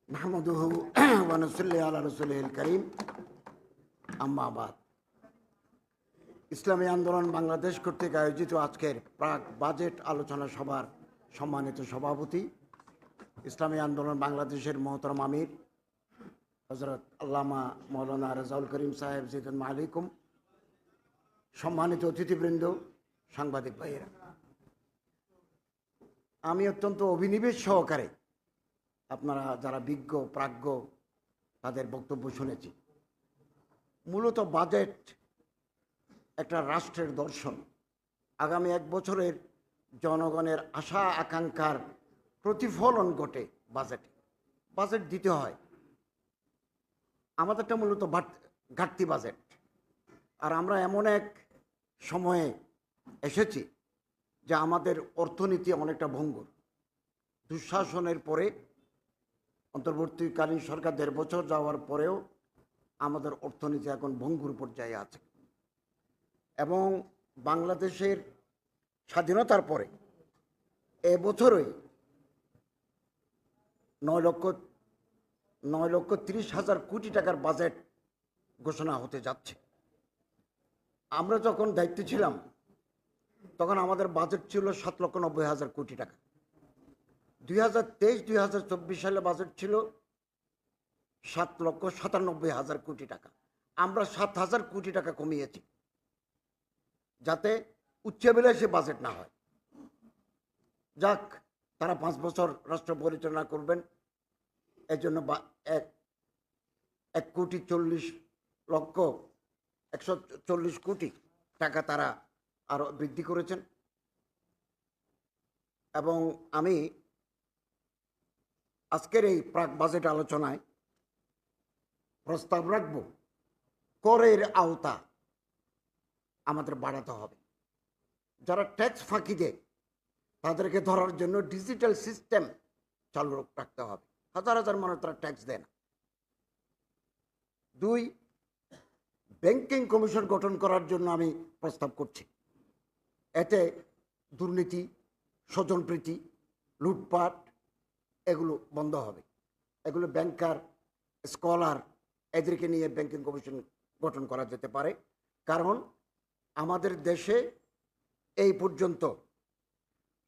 নাহমাদুহু ওয়া নুসাল্লি আলা রাসূলিল কারীম, আম্মা বাদ। ইসলামী আন্দোলন বাংলাদেশ কর্তৃক আয়োজিত আজকের প্রাক বাজেট আলোচনা সভার সম্মানিত সভাপতি, ইসলামী আন্দোলন বাংলাদেশের মহতরম আমির হযরত আল্লামা মাওলানা রেজাউল করিম সাহেব জিদুন আলাইকুম, সম্মানিত অতিথিবৃন্দ, সাংবাদিক ভাইয়েরা, আমি অত্যন্ত অভিনিবেশ সহকারে আপনারা যারা বিজ্ঞ প্রাজ্ঞ তাদের বক্তব্য শুনেছি। মূলত বাজেট একটা রাষ্ট্রের দর্শন। আগামী এক বছরের জনগণের আশা আকাঙ্ক্ষার প্রতিফলন ঘটে বাজেটে। বাজেট দিতে হয়। আমাদেরটা মূলত ঘাটতি বাজেট। আর আমরা এমন এক সময়ে এসেছি যে আমাদের অর্থনীতি অনেকটা ভঙ্গুর। দুঃশাসনের পরে অন্তর্বর্তীকালীন সরকার ১.৫ বছর যাওয়ার পরেও আমাদের অর্থনীতি এখন ভঙ্গুর পর্যায়ে আছে। এবং বাংলাদেশের স্বাধীনতার পরে এবছরই ৯,৩০,০০০ কোটি টাকার বাজেট ঘোষণা হতে যাচ্ছে। আমরা যখন দায়িত্বে ছিলাম তখন আমাদের বাজেট ছিল ৭,৯০,০০০ কোটি টাকা। ২০২৩-২০২৪ সালে বাজেট ছিল ৭,৯৭,০০০ কোটি টাকা। আমরা ৭,০০০ কোটি টাকা কমিয়েছি যাতে উচ্চাভিলাষী বাজেট না হয়। যাক, তারা ৫ বছর রাষ্ট্র পরিচালনা করবেন, এর জন্য ১,৪০,১৪০ কোটি টাকা তারা আরও বৃদ্ধি করেছেন। এবং আমি আজকের এই প্রাক বাজেট আলোচনায় প্রস্তাব রাখব, করের আওতা আমাদের বাড়াতে হবে। যারা ট্যাক্স ফাঁকি দেয় তাদেরকে ধরার জন্য ডিজিটাল সিস্টেম চালু রাখতে হবে। হাজার হাজার মানুষ তারা ট্যাক্স দেয় না। ২, ব্যাংকিং কমিশন গঠন করার জন্য আমি প্রস্তাব করছি। এতে দুর্নীতি, স্বজনপ্রীতি, লুটপাট এগুলো বন্ধ হবে। এগুলো ব্যাংকার, স্কলার এদেরকে নিয়ে ব্যাংকিং কমিশন গঠন করা যেতে পারে। কারণ আমাদের দেশে এই পর্যন্ত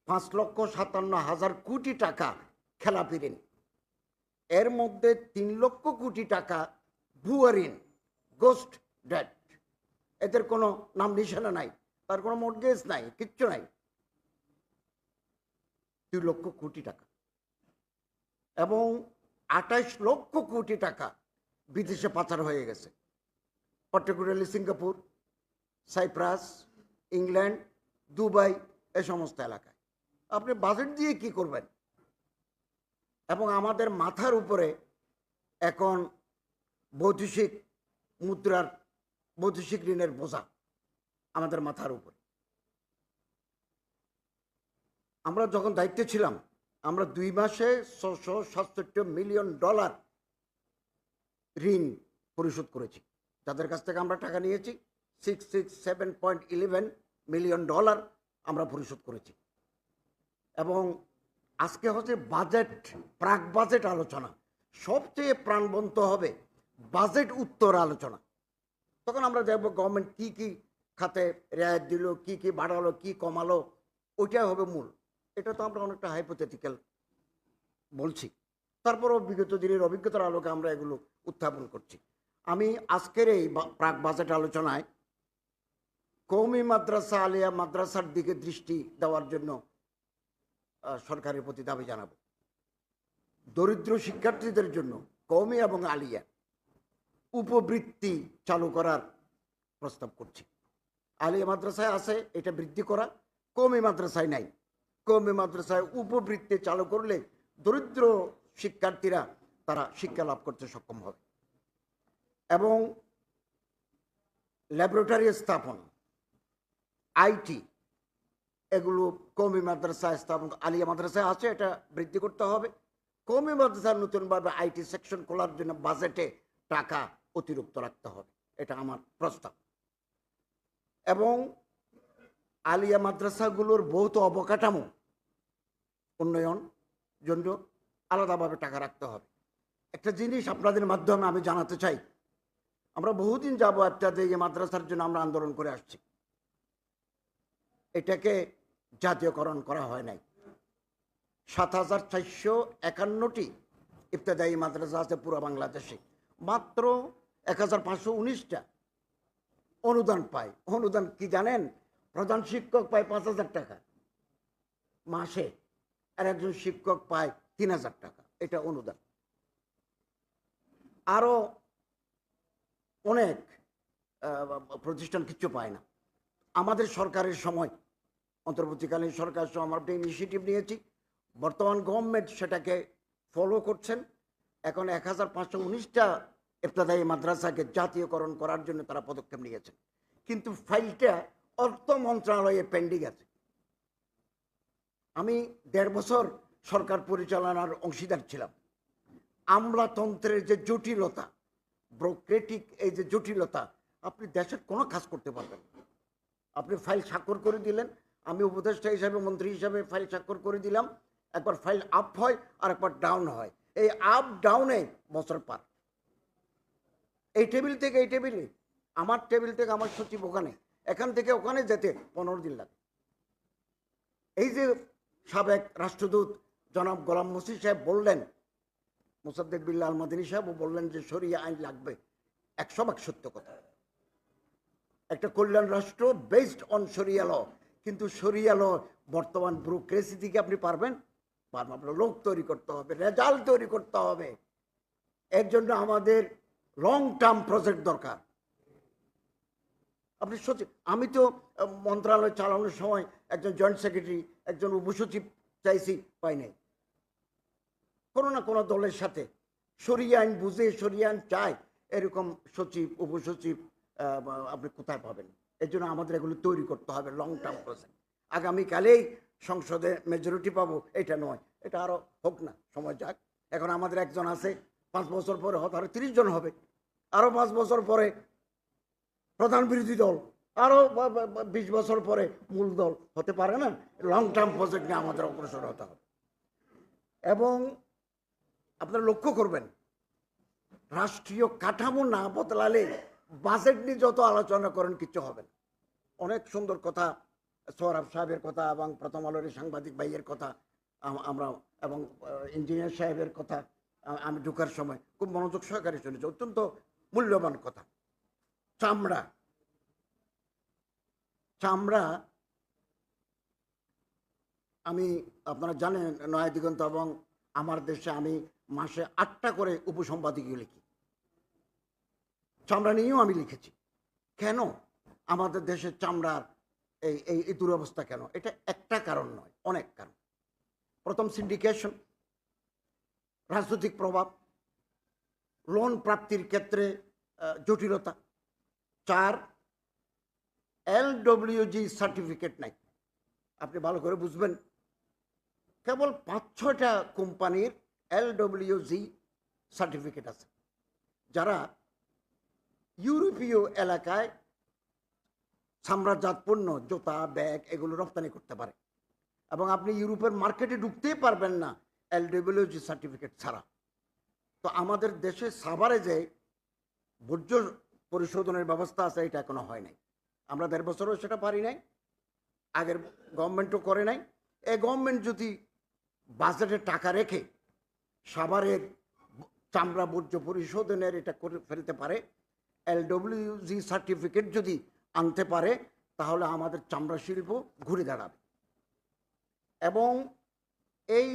৫,৫৭,০০০ কোটি টাকা খেলাপি ঋণ, এর মধ্যে ৩,০০,০০০ কোটি টাকা ভুয়া ঋণ, গোস্ট ডেট। এদের কোনো নাম নিশানা নাই, তার কোনো মর্টগেজ নাই, কিচ্ছু নাই। ২,০০,০০০ কোটি টাকা এবং ২৮,০০,০০০ কোটি টাকা বিদেশে পাচার হয়ে গেছে, particularly Singapore, Cyprus, England, Dubai, এ সমস্ত এলাকায়। আপনি বাজেট দিয়ে কি করবেন? এবং আমাদের মাথার উপরে এখন বৈদেশিক মুদ্রার, বৈদেশিক ঋণের বোঝা আমাদের মাথার উপরে। আমরা যখন দায়িত্বে ছিলাম আমরা ২ মাসে $৬৬৭ মিলিয়ন ঋণ পরিশোধ করেছি। যাদের কাছ থেকে আমরা টাকা নিয়েছি $667.11 মিলিয়ন আমরা পরিশোধ করেছি। এবং আজকে হচ্ছে বাজেট, প্রাক বাজেট আলোচনা। সবচেয়ে প্রাণবন্ত হবে বাজেট উত্তর আলোচনা। তখন আমরা দেখব গভর্নমেন্ট কী কী খাতে রেয়াত দিল, কী কী বাড়ালো, কী কমালো, ওইটাই হবে মূল। এটা তো আমরা অনেকটা হাইপোথেটিক্যাল বলছি, তারপরও বিগত দিনের অভিজ্ঞতার আলোকে আমরা এগুলো উত্থাপন করছি। আমি আজকের এই প্রাক বাজেট আলোচনায় কওমি মাদ্রাসা, আলিয়া মাদ্রাসার দিকে দৃষ্টি দেওয়ার জন্য সরকারের প্রতি দাবি জানাব। দরিদ্র শিক্ষার্থীদের জন্য কওমি এবং আলিয়া উপবৃত্তি চালু করার প্রস্তাব করছি। আলিয়া মাদ্রাসায় আছে, এটা বৃদ্ধি করা, কওমি মাদ্রাসায় নাই। কওমি মাদ্রাসায় উপবৃত্তি চালু করলে দরিদ্র শিক্ষার্থীরা তারা শিক্ষা লাভ করতে সক্ষম হবে। এবং ল্যাবরেটরি স্থাপন, আইটি, এগুলো কওমি মাদ্রাসায় স্থাপন, আলিয়া মাদ্রাসায় আছে, এটা বৃদ্ধি করতে হবে। কওমি মাদ্রাসার নতুনভাবে আইটি সেকশন খোলার জন্য বাজেটে টাকা অতিরিক্ত রাখতে হবে, এটা আমার প্রস্তাব। এবং আলিয়া মাদ্রাসাগুলোর ভৌত অবকাঠামো উন্নয়ন জন্য আলাদাভাবে টাকা রাখতে হবে। একটা জিনিস আপনাদের মাধ্যমে আমি জানাতে চাই, আমরা বহুদিন যাবো ইবতেদায়ী মাদ্রাসার জন্য আমরা আন্দোলন করে আসছি। এটাকে জাতীয়করণ করা হয় নাই। ৭,৪৫১টি ইবতেদায়ী মাদ্রাসা আছে পুরো বাংলাদেশে, মাত্র ১,৫১৯টা অনুদান পায়। অনুদান কি জানেন? প্রধান শিক্ষক পায় ৫,০০০ টাকা মাসে, আর একজন শিক্ষক পায় ৩,০০০ টাকা, এটা অনুদান। আরও অনেক প্রতিষ্ঠান কিচ্ছু পায় না। আমাদের সরকারের সময়, অন্তর্বর্তীকালীন সরকার সময় আমরা একটা ইনিশিয়েটিভ নিয়েছি, বর্তমান গভর্নমেন্ট সেটাকে ফলো করছেন। এখন ১,৫১৯টা ইবতেদায়ী মাদ্রাসাকে জাতীয়করণ করার জন্য তারা পদক্ষেপ নিয়েছেন, কিন্তু ফাইলটা অর্থ মন্ত্রণালয়ে পেন্ডিং আছে। আমি ১.৫ বছর সরকার পরিচালনার অংশীদার ছিলাম। আমলাতন্ত্রের যে জটিলতা, ব্যুরোক্রেটিক এই যে জটিলতা, আপনি দেশের কোনো কাজ করতে পারবেন না। আপনি ফাইল স্বাক্ষর করে দিলেন, আমি উপদেষ্টা হিসাবে, মন্ত্রী হিসাবে ফাইল স্বাক্ষর করে দিলাম, একবার ফাইল আপ হয় আর একবার ডাউন হয়। এই আপ ডাউনে বছর পার। এই টেবিল থেকে এই টেবিলে, আমার টেবিল থেকে আমার সচিব ওখানে, এখান থেকে ওখানে যেতে 15 দিন লাগে। এই যে সাবেক রাষ্ট্রদূত জনাব গোলাম মসিদ সাহেব বললেন, মোসাদ্দেক বিল্লাহ আল মাদানী সাহেব বললেন যে শরিয়া আইন লাগবে, 100% সত্য কথা। একটা কল্যাণ রাষ্ট্র বেসড অন শরিয়া ল, কিন্তু শরিয়া ল বর্তমান ব্যুরোক্রেসি থেকে আপনি পারবেন? পারবেন। আপনার লোক তৈরি করতে হবে, রেজাল্ট তৈরি করতে হবে। এর জন্য আমাদের লং টার্ম প্রজেক্ট দরকার। আপনি সচিব, আমি তো মন্ত্রণালয় চালানোর সময় একজন জয়েন্ট সেক্রেটারি, একজন উপসচিব চাইছি, পাই নাই। কোনো না কোনো দলের সাথে শরিয়া আইন বুঝে, শরিয়া আইন চায় এরকম সচিব, উপসচিব আপনি কোথায় পাবেন? এর জন্য আমাদের এগুলো তৈরি করতে হবে, লং টার্ম প্রজেক্ট। আগামীকালেই সংসদে মেজরিটি পাবো এটা নয়, এটা আরও হোক না, সময় যাক। এখন আমাদের একজন আছে, 5 বছর পরে হয়তো আরও 30 জন হবে, আরও 5 বছর পরে প্রধান বিরোধী দল, আরও 20 বছর পরে মূল দল হতে পারে না। লং টার্ম প্রজেক্ট নিয়ে আমাদের অগ্রসর হতে হবে। এবং আপনারা লক্ষ্য করবেন, রাষ্ট্রীয় কাঠামো না বদলালে বাজেট নিয়ে যত আলোচনা করেন কিছু হবে না। অনেক সুন্দর কথা সোহরাব সাহেবের কথা এবং প্রথম আলোর সাংবাদিক ভাইয়ের কথা আমরা, এবং ইঞ্জিনিয়ার সাহেবের কথা আমি ঢোকার সময় খুব মনোযোগ সহকারে শুনেছি, অত্যন্ত মূল্যবান কথা। চামড়া, চামড়া আমি, আপনারা জানেন নয়া দিগন্ত এবং আমার দেশে আমি মাসে 8টা করে উপসম্পাদকীয় লিখি। চামড়া নিয়েও আমি লিখেছি। কেন আমাদের দেশের চামড়ার এই দুরবস্থা কেন? এটা একটা কারণ নয়, অনেক কারণ। প্রথম, সিন্ডিকেশন, রাজনৈতিক প্রভাব, লোন প্রাপ্তির ক্ষেত্রে জটিলতা। 4, LWG সার্টিফিকেট নাই। আপনি ভালো করে বুঝবেন, কেবল 5-6টা কোম্পানির LWG সার্টিফিকেট আছে, যারা ইউরোপীয় এলাকায় চামড়াজাত পণ্য, জুতা, ব্যাগ এগুলো রপ্তানি করতে পারে, এবং আপনি ইউরোপের মার্কেটে ঢুকতেই পারবেন না LWG সার্টিফিকেট ছাড়া। তো আমাদের দেশে সাভারে যে বর্জ্য পরিশোধনের ব্যবস্থা আছে, এটা এখনো হয় নাই। আমরা 1.5 বছরও সেটা পারি নাই, আগের গভর্নমেন্টও করে নাই। এই গভর্নমেন্ট যদি বাজেটে টাকা রেখে সাভারের চামড়া বর্জ্য পরিশোধনের এটা করে ফেলতে পারে, LWG সার্টিফিকেট যদি আনতে পারে, তাহলে আমাদের চামড়া শিল্প ঘুরে দাঁড়াবে। এবং এই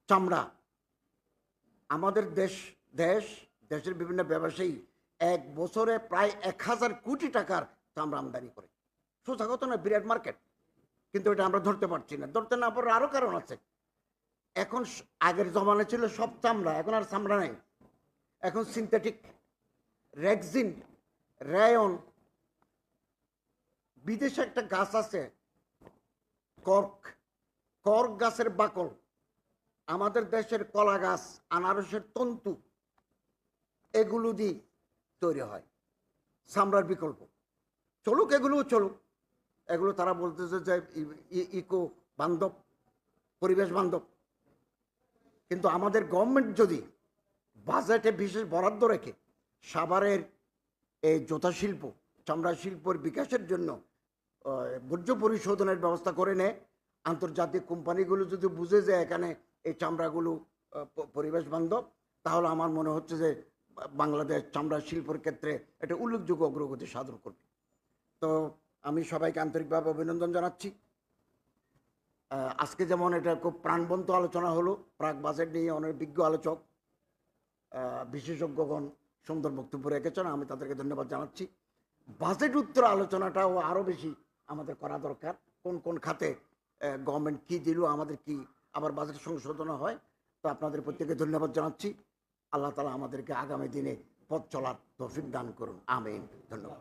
চামড়া আমাদের দেশের বিভিন্ন ব্যবসায়ী 1 বছরে প্রায় 1000 কোটি টাকার চামড়া আমদানি করে। সোজা কথা না, বিরাট মার্কেট, কিন্তু এটা আমরা ধরতে পারছি না। ধরতে না পারার আরও কারণ আছে। এখন আগের জমানা ছিল সব চামড়া, এখন আর চামড়া নাই, এখন সিনথেটিক, রেক্সিন, রায়ন। বিদেশে একটা গাছ আছে কর্ক গাছের বাকল, আমাদের দেশের কলা গাছ, আনারসের তন্তু, এগুলো দিয়ে তৈরি হয় চামড়ার বিকল্প। চলুক, এগুলোও চলুক। এগুলো তারা বলতেছে যে ইকো বান্ধব, পরিবেশ বান্ধব। কিন্তু আমাদের গভর্নমেন্ট যদি বাজেটে বিশেষ বরাদ্দ রেখে সাভারের এই জুতা শিল্প, চামড়া শিল্পের বিকাশের জন্য বর্জ্য পরিশোধনের ব্যবস্থা করে নেয়, আন্তর্জাতিক কোম্পানিগুলো যদি বুঝে যায় এখানে এই চামড়াগুলো পরিবেশ বান্ধব, তাহলে আমার মনে হচ্ছে যে বাংলাদেশ চামড়া শিল্পের ক্ষেত্রে একটা উল্লেখযোগ্য অগ্রগতি সাধন করবে। তো আমি সবাইকে আন্তরিকভাবে অভিনন্দন জানাচ্ছি। আজকে যেমন এটা খুব প্রাণবন্ত আলোচনা হলো, প্রাক বাজেট নিয়ে অনেক বিজ্ঞ আলোচক বিশেষজ্ঞগণ সুন্দর বক্তব্য রেখেছেন, আমি তাদেরকে ধন্যবাদ জানাচ্ছি। বাজেট উত্তর আলোচনাটাও আরও বেশি আমাদের করা দরকার, কোন কোন খাতে গভর্নমেন্ট কী দিল, আমাদের কি আবার বাজেট সংশোধন হয়। তো আপনাদের প্রত্যেকে ধন্যবাদ জানাচ্ছি। আল্লাহ তাআলা আমাদেরকে আগামী দিনে পথ চলার তৌফিক দান করুন, আমিন। ধন্যবাদ।